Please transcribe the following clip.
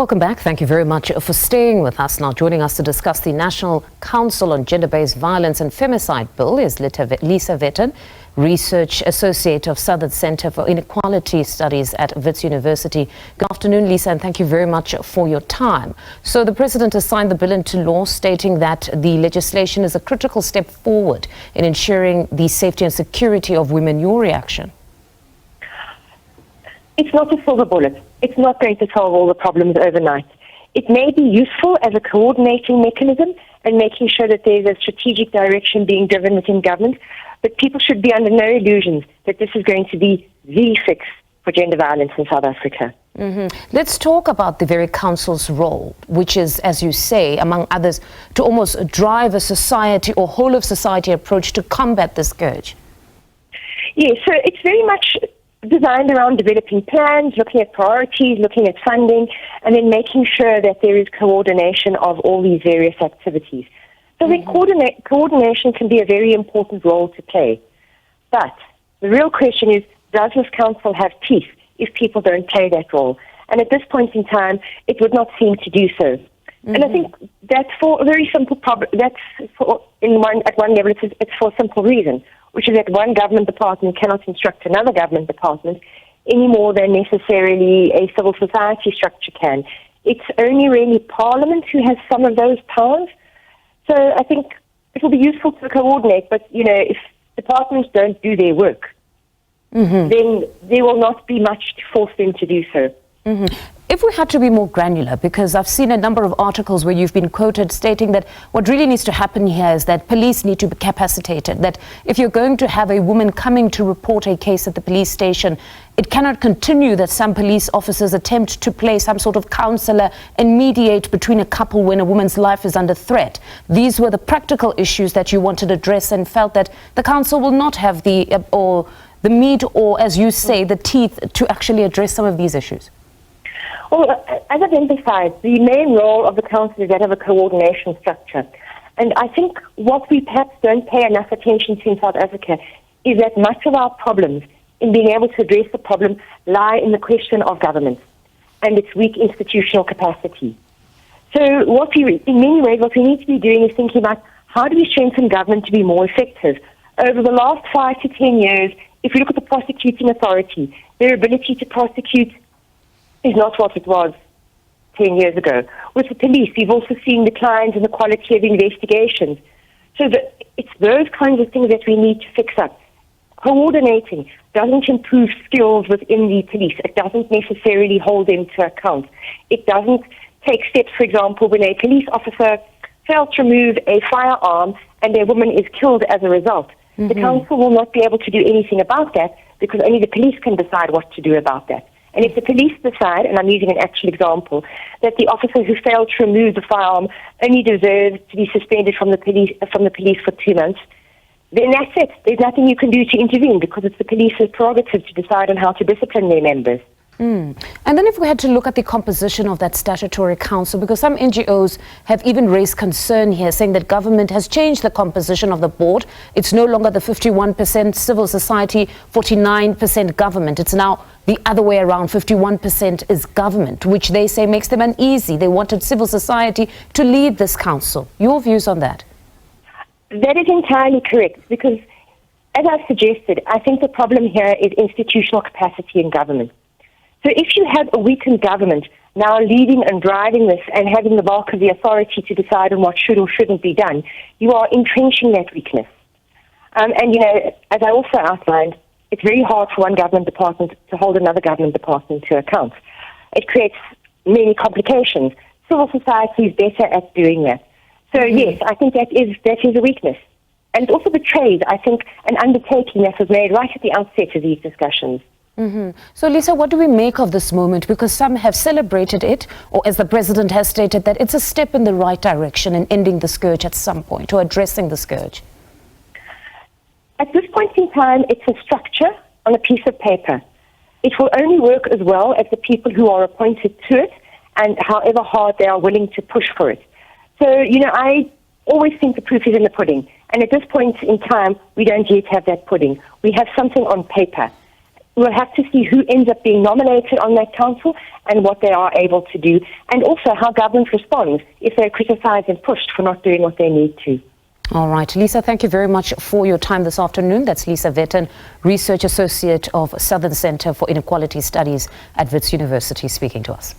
Welcome back. Thank you very much for staying with us. Now, joining us to discuss the National Council on Gender-Based Violence and Femicide Bill is Lisa Vetten, Research Associate of Southern Center for Inequality Studies at Wits University. Good afternoon, Lisa, and thank you very much for your time. So the President has signed the bill into law, stating that the legislation is a critical step forward in ensuring the safety and security of women. Your reaction? It's not a silver bullet. It's not going to solve all the problems overnight. It may be useful as a coordinating mechanism and making sure that there's a strategic direction being driven within government, but people should be under no illusions that this is going to be the fix for gender violence in South Africa. Let's talk about the very council's role, which is, as you say, among others, to almost drive a society or whole of society approach to combat this scourge. Yes, so it's very much designed around developing plans, looking at priorities, looking at funding, and then making sure that there is coordination of all these various activities. So I think coordination can be a very important role to play. But the real question is, does this council have teeth if people don't play that role? And at this point in time, it would not seem to do so. And I think that's for a very simple problem. That's at one level, it's for a simple reason, which is that one government department cannot instruct another government department any more than necessarily a civil society structure can. It's only really Parliament who has some of those powers. So I think it will be useful to coordinate, but, if departments don't do their work, then there will not be much to force them to do so. If we had to be more granular, because I've seen a number of articles where you've been quoted stating that what really needs to happen here is that police need to be capacitated, that if you're going to have a woman coming to report a case at the police station, it cannot continue that some police officers attempt to play some sort of counselor and mediate between a couple when a woman's life is under threat. These were the practical issues that you wanted to address and felt that the council will not have the meat or, as you say, the teeth to actually address some of these issues. Well, as I've emphasized, the main role of the council is that of a coordination structure. And I think what we perhaps don't pay enough attention to in South Africa is that much of our problems in being able to address the problem lie in the question of government and its weak institutional capacity. So in many ways, what we need to be doing is thinking about how do we strengthen government to be more effective. Over the last 5 to 10 years, if we look at the prosecuting authority, their ability to prosecute is not what it was 10 years ago. With the police, we've also seen declines in the quality of investigations. So it's those kinds of things that we need to fix up. Coordinating doesn't improve skills within the police. It doesn't necessarily hold them to account. It doesn't take steps, for example, when a police officer fails to remove a firearm and a woman is killed as a result. The council will not be able to do anything about that because only the police can decide what to do about that. And if the police decide, and I'm using an actual example, that the officer who failed to remove the firearm only deserves to be suspended from the police for 2 months, then that's it. There's nothing you can do to intervene because it's the police's prerogative to decide on how to discipline their members. And then if we had to look at the composition of that statutory council, because some NGOs have even raised concern here, saying that government has changed the composition of the board. It's no longer the 51% civil society, 49% government. It's now the other way around, 51% is government, which they say makes them uneasy. They wanted civil society to lead this council. Your views on that? That is entirely correct, because as I've suggested, I think the problem here is institutional capacity in government. So if you have a weakened government now leading and driving this and having the bulk of the authority to decide on what should or shouldn't be done, you are entrenching that weakness. And, as I also outlined, it's very hard for one government department to hold another government department to account. It creates many complications. Civil society is better at doing that. So yes, I think that is a weakness. And it also betrays, I think, an undertaking that was made right at the outset of these discussions. So, Lisa, what do we make of this moment? Because some have celebrated it, or as the President has stated, that it's a step in the right direction in ending the scourge at some point, or addressing the scourge. At this point in time, it's a structure on a piece of paper. It will only work as well as the people who are appointed to it and however hard they are willing to push for it. So, I always think the proof is in the pudding. And at this point in time, we don't yet have that pudding. We have something on paper. We'll have to see who ends up being nominated on that council and what they are able to do, and also how government responds if they're criticised and pushed for not doing what they need to. All right, Lisa, thank you very much for your time this afternoon. That's Lisa Vetten, Research Associate of Southern Centre for Inequality Studies at Wits University, speaking to us.